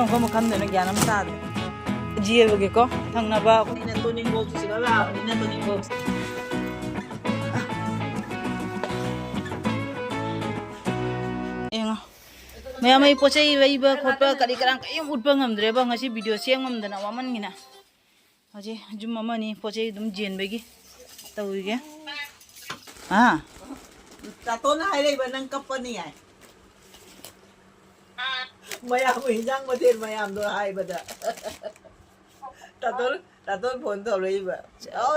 그럼 간다는 게 아니면 다 지혜 보겠고 당나봐 Ina to ning box sigala. Ina to ning box. ꯌꯦꯡꯉꯣ ꯃꯌꯥꯝ ꯑꯩ ꯄꯣꯠ ꯆꯩ ꯂꯩꯕ ꯈꯣꯠꯄ ꯀꯔꯤ ꯀꯔꯥꯡ ꯀꯔꯤꯝ ꯎꯠꯄ ꯉꯝꯗ꯭ꯔꯦꯕ ꯉꯁꯤ ꯚꯤꯗꯤꯑꯣ ꯁꯦꯝꯉꯝꯗꯅ ꯋꯥꯃꯟꯒꯤꯅ ꯍꯧꯖꯤꯛ ꯖꯨꯝ ꯑꯃꯅꯤ ꯄꯣꯠ ꯆꯩ ꯑꯗꯨꯝ ꯖꯦꯟꯕꯒꯤ ꯇꯧꯔꯤꯒꯦ Tato na hai ba nang company ai. Mayam hinjang matin mayam do hai ba da. Tato phone to rei ba.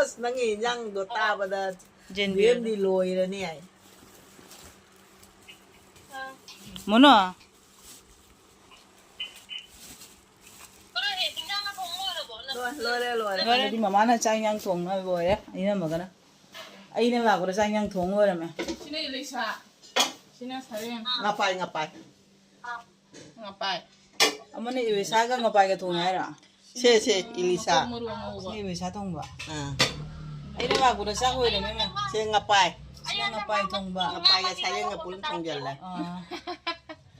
Os nang hinjang do ta ba da. ꯖꯦꯟꯕꯤ Game di loi ra ni ai. 뭐노 Loi. 그래도 마마는 짱냥 통나 뭐래 이는 먹어라 아이는 와그러 짱냥 통 뭐라며 Sino Elisa? Sino Sarin? Ngapai. Ngapay. 어머니 왜 사가 거 빠게 통해라 Se Elisa. Muru ang uwa. 왜 사통 봐 Ah. 아이는 와그러 사고 이러면 Se ngapai. 시간 빠이 통봐 Ngapai ga sayang nga pulun tong jala.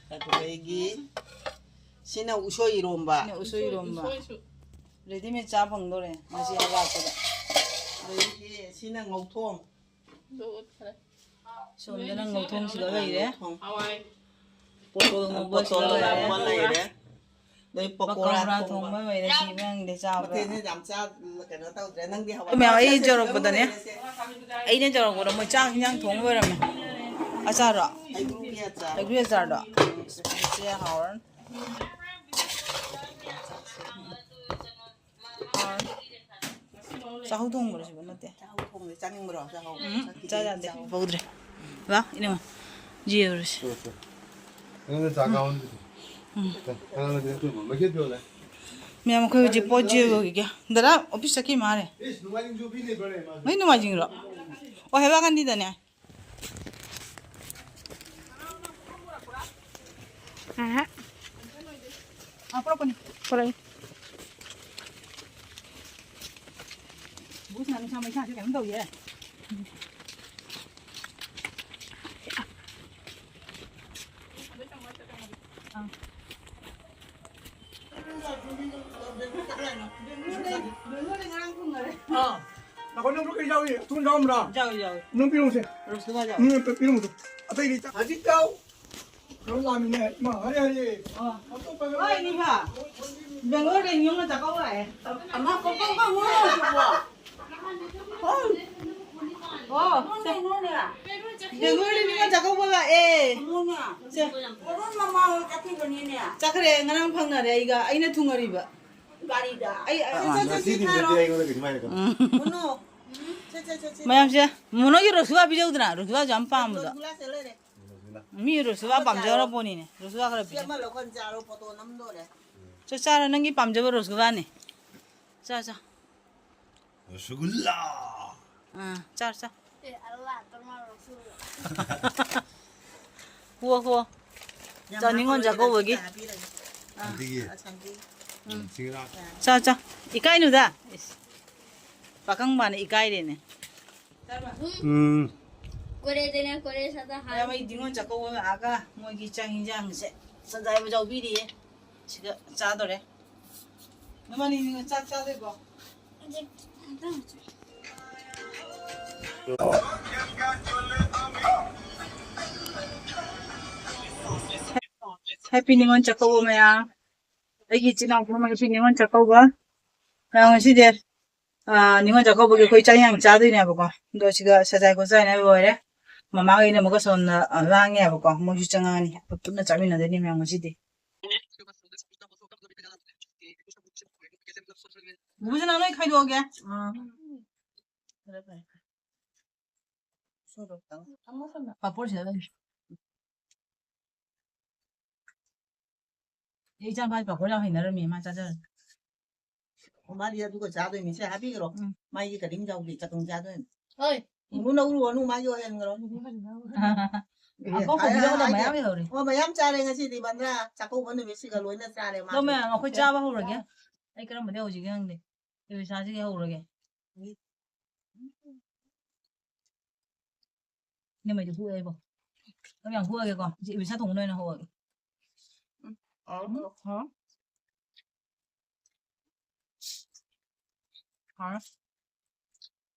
Tato gi. Sina uso iromba. 그냥 우소이롬 봐 Soy 레디메 짜방노래 맛이 하고다 Gi sina ngau thong. doon pala. 손대는 거 통시가 왜 이래 Hawaii. 보통 뭐 Potol 버시가 la 왜 pala ire. Dai bakora pakora thong thong. 왜 이래 시방 내 잡아 Matene jam cha ka no tau dre nang di hawa. 그러면 이 저러거든요 아이는 저러고 뭐 짱냥 통 뭐라며 아자라 Ai group ya cha. 그게 잘다 이제 하원 사후동 뭐라 싶어 너 때. Cha thong le chang mro cha ho. 짜잔데 먹으래 봐 이놈아 지혜로시 이거는 작아온 데. 하나는 그냥 좀 먹게 되어래. 미안 그 이제 뽀지고 이게 너라 오피스 키 말해 이 누가인 좀 비네 버래 마. 뭐 이놈아 징으로 해봐 간디다냐 앞으로 보니 그래 무슨 하는 사람이 사실 안 더워 얘 Ako nang kay jawi, tun daw mra. 자고 자고 Nung pinong se. 그래서 가자 Pinong mo. Atay ni ta. Adik daw. Kau lami ne. Ma, hari. Ato pa 어이 니봐 뱅거리 용어 잡고 와해 엄마 kokkokkokkok뱅거리 용어 잡고 와 에. 자 그래 나랑 방나래 이거 아이네 둥어리 봐 Garida. 아이 나 시디 몇대 이거는 그지 말까. Muno. Che. 마ям씨 문어기 로스가 비저우드나 로스가 잠빠무다 Gula se le de. 미 로스가 밤저러 보니네 로스가 그래 비저 Siapa lo kan jaro poto nam do de. 저 짜라는 게 밤저러 로스가네 자자 수글라. 짜자 후어 자 닝원 잡고 보기 되게 Changi. 지금 자자 이까이 누다 바강만에 이까이 되네 Kore dene kore sada ha. 야, 이 닝원 잡고 보면 아가 뭐기 짱인장세 선자이브 저 비리에 지금 짜더래 너만이 닝원 짜되고 해피 닝원 잡고 보면야 애기 지나고 보면 해피 닝원 잡고 봐 그냥 시대 닝원 잡고 보기 거의 짱이랑 짜더냐 보고 너 지금 사자고 짜이나 보래 마마가 이네 먹어서 왕이야 보고 뭐 주장하니 또 짜미나 되니면 뭐지디 무슨 하나에 카이도 오게 그래 그래 소롭다 밥벌 제대로 이장 봐 밥벌 해 너를 마 짜자 Maria tu ko jado mi se happy gro. Mai ki kading jau ki chatung jado. Oi. Nu na uru nu ma yo hen gro. 아까 거기다가 마야미 그래 Wa mayam cha le ngasi di bandra chakku bonu mi si ga loi na cha le ma. 그러면 아까 짜봐 호르게 아이 그럼 뭐 오지 그냥데 여기 사지게 호르게 nhưng mà chỉ vui vậy có nhà vui cái con chị bị sát thùng đây là hồi Hả? 아.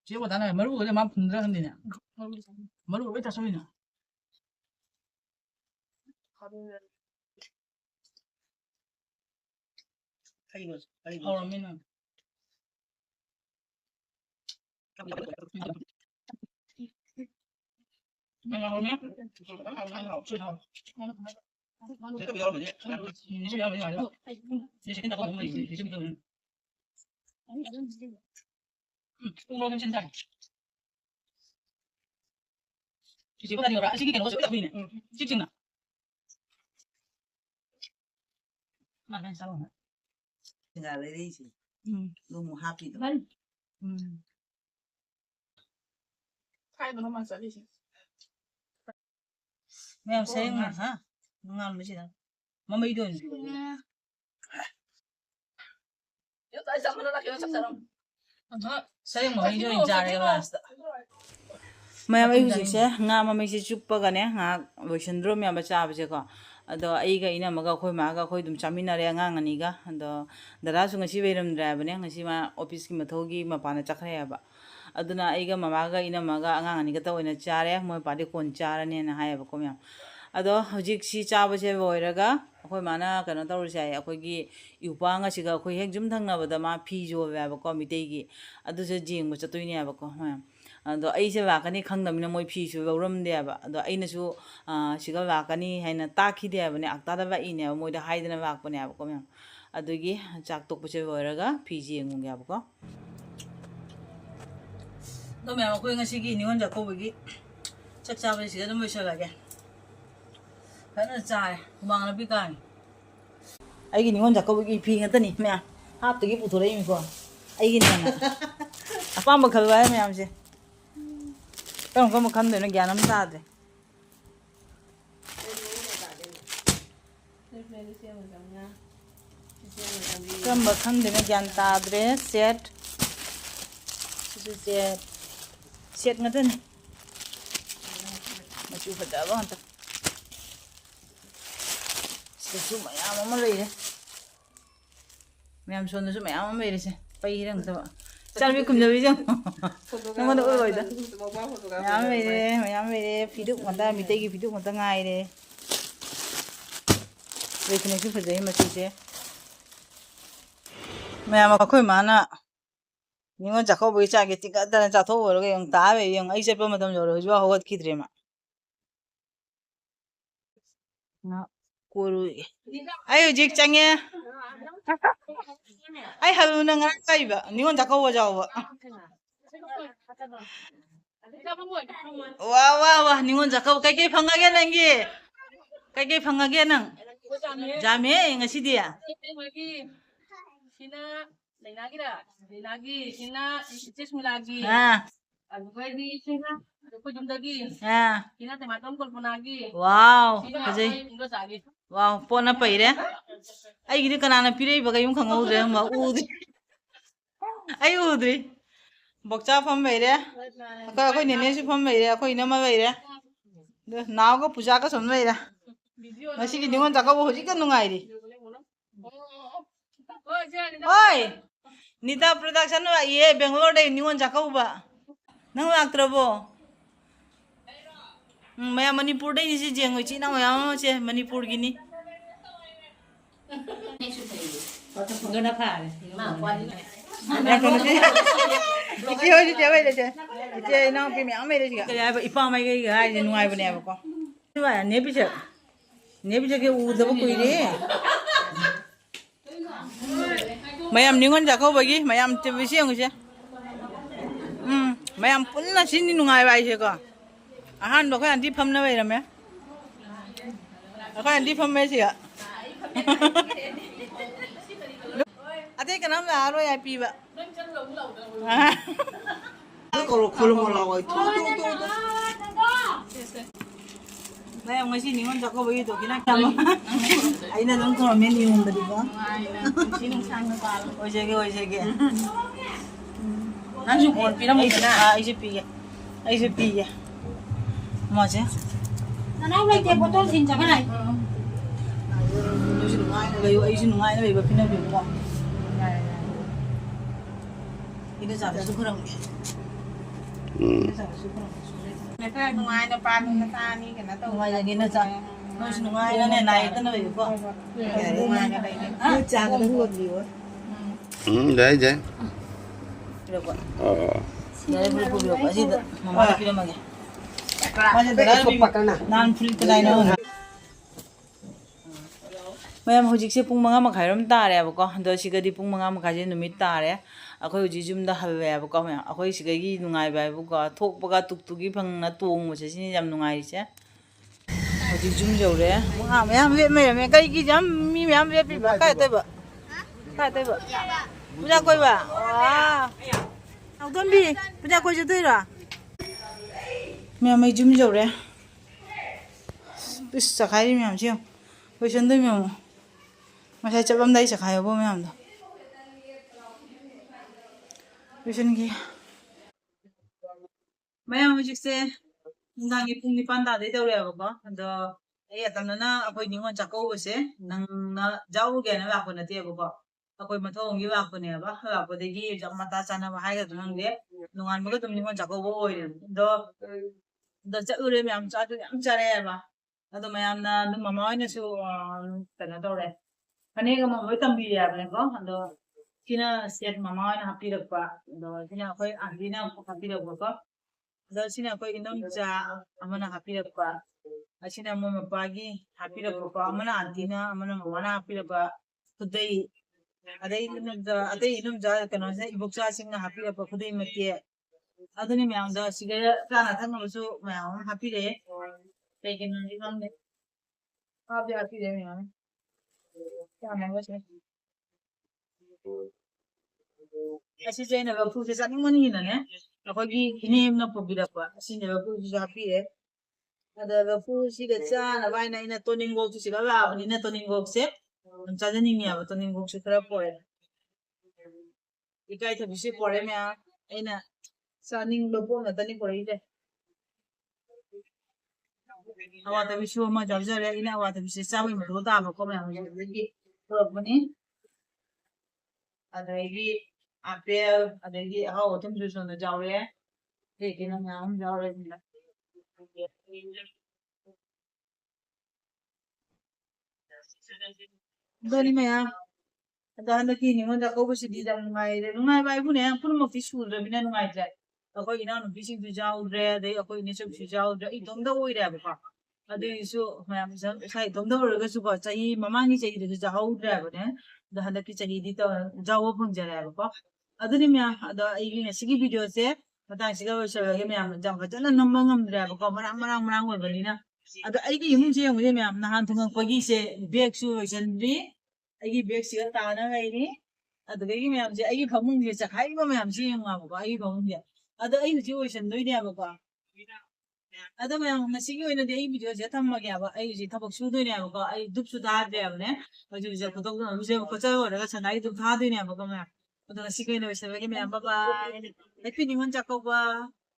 지보다는 머리가 어제 만 분들어 흔드냐. 머리가 왜 다 소리냐. 아이고. 어미는. 내가 오면 없어. 이제 야면 아니야. 이제 된다고 하면 이제 좀 똥으로 괜찮다. 지보다 이거 아시기게 넣어서 딱 보이네. 찍찍나. 나는 싸워. Tinggal ini sih. Lu mau happy tuh. 타이도 너무 잘리시. Mèo xé mà hả? Ngon mới gì đâu. Mà mấy đôi. 이거 다시 한번 연락해요, 작사람. Xé mà mấy đôi ra đây là. Mèo ấy gì xé? Nga mà mấy chụp cái này, nga với syndrome mà baccha baccha có. Ado ai ga ina maga khoi ma ga khoi dum chamina re nga ngani ga ado dara su ngasi veram dra bane ngasi ma office ki mathogi ma pana chakhre ya ba aduna ai ga mama ga ina maga nga ngani ga ta oina chare mo pa de kon chara ne na ha ya ba ko myam ado hojik si cha ba che boira ga khoi mana kana taur sai akhoi gi yupa nga si ga khoi hek jum thang na ba da ma phi jo ba ko mi te gi adu se jing ba chatoi ne ba ko myam ado ai se wa kani khangdamina moi phi su ram de ba ado ai na su siga wa kani haina ta khi de ba ne akta da ba ine moi da hai dana wa ko ne ba ko myam ado gi chak tok pu che boira ga phi ji ngung ya ba ko do myam ko nga si gi ni won ja ko ba gi chak cha ba si da mo sha ga ge kana cha mang na bi ka ni ai gi ni won ja ko ba gi phi nga ta ni myam hap ta gi pu tho re mi ko ai gi ni na apa ma khal wa myam se 그럼 간 되는 게 안 합니다. 그럼 간 되는 게 안 따드래. 셋. 셋 같은. 마치 보다 봐. 수 마야 뭐 이래. 매암 손도 수 마야 뭐 이래. 빠이랑 더. 짧이 금잡이죠? 너무나 어이다. 야매래, 비둑 온다, 밑에기 비둑 온다, 가이래. 왜 그냥 싶어져, 이 맛이지? 매아마 거의 많아. 이건 자꾸 보이 짜게 띠까다는 자토 모르게 영 다왜 영 아이제 뻔만 좀 열어 줘 하고 기드리마. 나 꼬루. 아유 직장에. ai hal na nga kai ba ni ngon jakau wa jaw ba wa ni ngon jakau kai kai phanga ge nang gi kai kai phanga ge nang jame ngasi dia sina lagi sina isis lagi ha agoi di sina ko jum dagi ha sina tematom kol punagi wow kajai ingo sagi wow pona pai re ai gi kana na pirei ba ga yung khang re ma u di ai u di bokcha pham bai re ka khoi ne ne su pham bai re khoi na ma bai re naw ga puja ka som bai re masi gi ningon jaka bo hoji ka nungai ri oi nita production wa ye bangalore de ningon jaka ba nang laktra bo maya manipur de ni si jeng oi chi na maya che manipur gi ni gana phare ma kwani na ko ni ki ho ji che bai de che na pi myang mai de ji ga ipa mai ga ga ni nungai ba ne ba ko ba ne bi che ke u da ba koi re mayam ningon ja ko ba gi mayam che bi se ngi che mayam punna sin ni nungai ba che ko ahan do ka anti pham na bai ra me ka anti pham me si ga ate kanam la ro ya pi ba Kalau mau lawan itu Nay ông ấy xin những con chó có bao nhiêu tuổi kia cam ấy là nó còn men nhiều mà đi quá ôi chơi kìa anh chụp một phim một cái ấy sẽ pi kìa mà chứ Nó lấy tiền của tôi xin cho cái này. ấy xin ngay nó bị bật pin nó bị quá 이래 잡수 그런 게. 이래 잡수 그런 게. ในแท้นงายในปานในตานี่กันนะตัว 누가 이제 니네 자. 너시 누가 이러네 나이 끊어 이거. นงายอะไรเนี่ย 아, 작은 건데요. 네, 이제. 이러고. 어. 내가 불 보여. 아직 엄마 필요하게. 맞아, 내가 나. 난 불릴 때 나이는. ꯃꯌꯥꯝ ꯍꯧꯖꯤꯛꯁꯦ ꯄꯨꯡ 5 ꯃꯈꯥꯏꯔꯣꯝ ꯇꯥꯔꯦꯕꯀꯣ ꯑꯗꯣ ꯁꯤꯒꯗꯤ ꯄꯨꯡ 5 ꯃꯈꯥꯏꯁꯦ ꯅꯨꯃꯤꯠ ꯇꯥꯔꯦ ꯑꯩꯈꯣꯏ ꯍꯧꯖꯤꯛ ꯌꯨꯝꯗ ꯍꯜꯂꯦꯕꯀꯣ ꯃꯌꯥꯝ ꯑꯩꯈꯣꯏ ꯁꯤꯒꯒꯤ ꯅꯨꯡꯉꯥꯏꯕ ꯍꯥꯏꯕꯀꯣ ꯊꯣꯛꯄꯒ ꯇꯨꯛꯇꯨꯒꯤ ꯐꯪꯅ ꯇꯣꯡꯕꯁꯦ ꯁꯤꯅꯤ ꯌꯥꯝ ꯅꯨꯡꯉꯥꯏꯔꯤꯁꯦ ꯍꯧꯖꯤꯛ ꯌꯨꯝ ꯌꯧꯔꯦ ꯃꯌꯥꯝ ꯂꯦꯞꯅꯔꯝꯃꯦ ꯀꯔꯤꯒꯤ ꯌꯥꯝ ꯃꯤ ꯃꯌꯥꯝ ꯂꯦꯞꯄꯤꯕ ꯀꯥꯏ ꯇꯩꯕ ꯀꯥꯏ ꯇꯩꯕ ꯄꯨꯖꯥ ꯀꯣꯏꯕ 와 ꯅꯥꯎꯇꯣꯟꯕꯤ ꯄꯨꯖꯥ ꯀꯣꯏ ꯆꯠꯇꯣꯏꯔꯣ ꯃꯌꯥꯝ ꯑꯩ ꯌꯨꯝ ꯌꯧꯔꯦ ꯏꯁ ꯆꯈꯥꯏꯔꯤ ꯃꯌꯥꯝꯁꯤ ꯌꯦꯡꯉꯨ ꯂꯣꯏꯁꯟꯗꯣꯏ ꯃꯌꯥꯝꯉꯁꯥꯏ ꯆꯠꯂꯝꯗꯥꯏ ꯆꯈꯥꯏꯍꯧꯕ ꯃꯌꯥꯝꯗꯣ ꯂꯣꯏꯁꯟꯈꯤ ꯃꯌꯥꯝ ꯍꯧꯖꯤꯛꯁꯦ ꯅꯨꯡꯗꯥꯡꯒꯤ ꯄꯨꯡ 9 ꯇꯥꯗꯣꯏ ꯇꯧꯔꯦꯕꯀꯣ ꯑꯗꯣ ꯑꯩ ꯑꯇꯝꯅꯅ ꯑꯩꯈꯣꯏ ꯅꯤꯉꯣꯜ ꯆꯥꯛꯀꯧꯕꯁꯦ ꯅꯪꯅ ꯌꯥꯎꯔꯨꯒꯦꯅ ꯂꯥꯛꯄ ꯅꯠꯇꯦꯕꯀꯣ ꯑꯩꯈꯣꯏ ꯃꯊꯧꯝꯒꯤ ꯂꯥꯛꯄꯅꯦꯕ ꯂꯥꯛꯄꯗꯒꯤ ꯃꯇꯥ ꯆꯥꯅꯕ ꯍꯥꯏꯒꯗ꯭ꯔꯥ ꯈꯪꯗꯦ ꯅꯣꯡꯉꯥꯟꯕꯒ ꯑꯗꯨꯝ ꯅꯤꯉꯣꯜ ꯆꯥꯛꯀꯧꯕ ꯑꯣꯏꯔꯦꯕ ꯑꯗꯣ ꯆꯠꯂꯨꯔꯦ ꯃꯌꯥꯝ ꯆꯥꯛꯇꯨ ꯌꯥꯝ ꯆꯥꯔꯛꯑꯦꯕ ꯑꯗꯣ ꯃꯌꯥꯝꯅ ꯑꯗꯨꯝ ꯃꯃꯥ ꯍꯣꯏꯅꯁꯨ ꯀꯩꯅꯣ ꯇꯧꯔꯦ ꯐꯅꯦꯛ ꯑꯃ ꯂꯣꯏ ꯇꯝꯕꯤꯔꯦ ꯍꯥꯏꯕꯅꯦꯀꯣ ꯑꯗꯣ ꯁꯤꯅ ꯁꯦꯠ ꯃꯃꯥ ꯍꯣꯏꯅ ꯍꯥꯞꯄꯤꯔꯛꯄ ꯑꯗꯣ ꯁꯤꯅ ꯑꯩꯈꯣꯏ ꯑꯥꯟꯇꯤꯅ ꯍꯥꯞꯄꯤꯔꯛꯄꯀꯣ ꯑꯗꯣ ꯁꯤꯅ ꯑꯩꯈꯣꯏ ꯏꯅꯝꯆꯥ ꯑꯃꯅ ꯍꯥꯞꯄꯤꯔꯛꯄ ꯑꯁꯤꯅ ꯃꯣꯏ ꯃꯄꯥꯒꯤ ꯍꯥꯞꯄꯤꯔꯛꯄꯀꯣ ꯑꯃꯅ ꯑꯥꯟꯇꯤꯅ ꯑꯃꯅ ꯃꯃꯥꯅ ꯍꯥꯞꯄꯤꯔꯛꯄ ꯈꯨꯗꯩ ꯑꯗꯩ ꯑꯇꯩ ꯏꯅꯝꯆꯥ ꯀꯩꯅꯣꯁꯤꯅ ꯏꯕꯣꯛꯆꯥꯁꯤꯡꯅ ꯍꯥꯞꯄꯤꯔꯛꯄ ꯈꯨꯗꯩ ꯃꯇꯦꯛ ꯑꯗꯨꯅꯤ ꯃꯌꯥꯝꯗꯣ ꯁꯤꯒ ꯆꯥꯅ ꯊꯛꯅꯕꯁꯨ ꯃꯌꯥꯝ ꯑꯃ ꯍꯥꯞꯄꯤꯔꯛꯑꯦ ꯀꯩꯒꯤꯅꯣꯗꯤ ꯈꯪꯗꯦ ꯍꯥꯞꯇꯤ ꯍꯥꯞꯄꯤꯔꯛꯑꯦ ꯃꯌꯥꯝ ꯆꯥꯅꯕꯁꯦ ꯑꯁꯤꯁꯦ ꯑꯩꯅ ꯂꯐꯨꯁꯦ ꯆꯥꯅꯤꯡꯃꯟꯒꯤꯅꯅꯦ ꯑꯩꯈꯣꯏꯒꯤ ꯏꯅꯦꯝꯅ ꯄꯨꯕꯤꯔꯛꯄ ꯑꯁꯤꯅꯦ ꯂꯐꯨꯁꯤꯁꯨ ꯍꯥꯞꯄꯤꯔꯦ ꯑꯗ ꯂꯐꯨꯁꯤꯒ ꯆꯥꯅꯕ ꯍꯥꯏꯅ ꯑꯩꯅ ꯇꯣꯅꯤꯡꯈꯣꯛꯁꯨ ꯁꯤꯗ ꯂꯥꯛꯑꯕꯅꯤꯅ ꯇꯣꯅꯤꯡꯈꯣꯛꯁꯦ ꯑꯗꯨꯝ ꯆꯥꯖꯅꯤꯡꯉꯦꯕ ꯇꯣꯅꯤꯡꯈꯣꯛꯁꯨ ꯈꯔ ꯄꯣꯔꯛꯑꯦ ꯏꯀꯥꯏꯊꯕꯤꯁꯦ ꯄꯣꯔꯛꯑꯦ ꯃꯌꯥꯝ ꯑꯩꯅ ꯆꯥꯅꯤꯡꯕ ꯄꯣꯠ ꯉꯥꯛꯇꯅꯤ ꯄꯣꯔꯛꯏꯁꯦ ꯑꯋꯥꯊꯕꯤꯁꯨ ꯑꯃ ꯌꯥꯎꯖꯔꯦ ꯑꯩꯅ ꯑꯋꯥꯊꯕꯤꯁꯦ ꯆꯥꯕꯒꯤ ꯃꯊꯧ ꯇꯥꯕꯀꯣ ꯃꯌꯥꯝ ꯍꯧꯖꯤꯛꯇꯒꯤ ꯄꯨꯔꯛꯄꯅꯤ ꯑꯗꯒꯤ ꯑꯥꯄꯦꯜ ꯑꯗꯒꯤ ꯑꯍꯥꯎ ꯑꯊꯨꯝꯁꯨ ꯁꯣꯝꯗ ꯌꯥꯎꯔꯦ ꯀꯩꯀꯩꯅꯣ ꯃꯌꯥꯝ ꯑꯃ ꯌꯥꯎꯔꯦ ꯁꯤꯗ ꯑꯗꯨꯅꯤ ꯃꯌꯥꯝ ꯑꯗꯣ ꯍꯟꯗꯛꯀꯤ ꯅꯤꯉꯣꯜ ꯆꯥꯛꯀꯧꯕꯁꯤꯗꯤ ꯌꯥꯝ ꯅꯨꯡꯉꯥꯏꯔꯦ ꯅꯨꯡꯉꯥꯏꯕ ꯍꯥꯏꯕꯨꯅꯦ ꯄꯨꯝꯅꯃꯛꯇꯤ ꯁꯨꯗ꯭ꯔꯕꯅꯤꯅ ꯅꯨꯡꯉꯥꯏꯇ꯭ꯔꯦ ꯑꯩꯈꯣꯏ ꯏꯅꯥꯎꯅꯨꯄꯤꯁꯤꯡꯁꯨ ꯌꯥꯎꯗ꯭ꯔꯦ ꯑꯗꯩ ꯑꯩꯈꯣꯏ ꯏꯅꯦꯆꯧꯕꯤꯁꯨ ꯌꯥꯎꯗ꯭ꯔꯦ ꯑꯩ ꯏꯇꯣꯝꯇ ꯑꯣꯏꯔꯦꯕꯀꯣ ꯑꯗꯨꯒꯤꯁꯨ ꯃꯌꯥꯝ ꯏꯁꯥ ꯏꯇꯣꯝꯇ ꯑꯣꯏꯔꯒꯁꯨꯀꯣ ꯆꯍꯤ ꯃꯃꯥꯡꯒꯤ ꯆꯍꯤꯗꯁꯨ ꯌꯥꯎꯍꯧꯗ꯭ꯔꯦꯕꯅꯦ ꯑꯗꯣ ꯍꯟꯗꯛꯀꯤ ꯆꯍꯤꯗꯤ ꯌꯥꯎꯕ ꯐꯪꯖꯔꯦꯕꯀꯣ ꯑꯗꯨꯅꯤ ꯃꯌꯥꯝ ꯑꯗꯣ ꯑꯩꯒꯤ ꯉꯁꯤꯒꯤ ꯚꯤꯗꯤꯑꯣꯁꯦ ꯃꯇꯥꯡꯁꯤꯒ ꯂꯣꯏꯁꯤꯜꯂꯒꯦ ꯃꯌꯥꯝ ꯌꯥꯝ ꯐꯖꯅ ꯅꯝꯕ ꯉꯝꯗ꯭ꯔꯦꯕꯀꯣ ꯃꯔꯥꯡ ꯑꯣꯏꯕꯅꯤꯅ ꯑꯗꯣ ꯑꯩꯒꯤ ꯏꯃꯨꯡꯁꯦ ꯌꯦꯡꯉꯨꯁꯦ ꯃꯌꯥꯝ ꯅꯍꯥꯟ ꯊꯨꯡꯉꯛꯄꯒꯤꯁꯦ ꯕꯦꯒꯁꯨ ꯂꯣꯏꯁꯤꯟꯗ꯭ꯔꯤ ꯑꯩꯒꯤ ꯕꯦꯒꯁꯤꯒ ꯇꯥꯅ ꯂꯩꯔꯤ ꯑꯗꯨꯗꯒꯤ ꯃꯌꯥꯝꯁꯦ ꯑꯩꯒꯤ ꯐꯃꯨꯡꯁꯦ ꯆꯈꯥꯏꯔꯤꯕ ꯃꯌꯥꯝꯁꯦ ꯌꯦꯡꯉꯣꯕꯀꯣ ꯑꯩꯒꯤ ꯐꯃꯨꯡꯁꯦ ꯑꯗꯣ ꯑꯩ ꯍꯧꯖꯤꯛ ꯂꯣꯏꯁꯟꯗꯣꯏꯅꯦꯕꯀꯣ ꯑꯗꯣ ꯃꯌꯥꯝ ꯉꯁꯤꯒꯤ ꯑꯣꯏꯅꯗꯤ ꯑꯩ ꯚꯤꯗꯤꯑꯣꯁꯦ ꯊꯝꯃꯒꯦꯕ ꯑꯩ ꯍꯧꯖꯤꯛ ꯊꯕꯛ ꯁꯨꯗꯣꯏꯅꯦꯕꯀꯣ ꯑꯩ ꯙꯨꯞꯁꯨ ꯊꯥꯗ꯭ꯔꯦꯕꯅꯦ ꯍꯧꯖꯤꯛ ꯍꯧꯖꯤꯛ ꯈꯣꯠꯆ ꯑꯣꯏꯔꯒ ꯁꯅꯥꯒꯤ ꯙꯨꯞ ꯊꯥꯗꯣꯏꯅꯦꯕꯀꯣ ꯃꯌꯥꯝ ꯑꯗꯣ ꯉꯁꯤꯒꯤ ꯑꯣꯏꯅ ꯂꯣꯏꯁꯜꯂꯒꯦ ꯃꯌꯥꯝ ꯕꯥꯏ ꯍꯦꯄꯤ ꯅꯤꯉꯣꯜ ꯆꯥꯛꯀꯧꯕ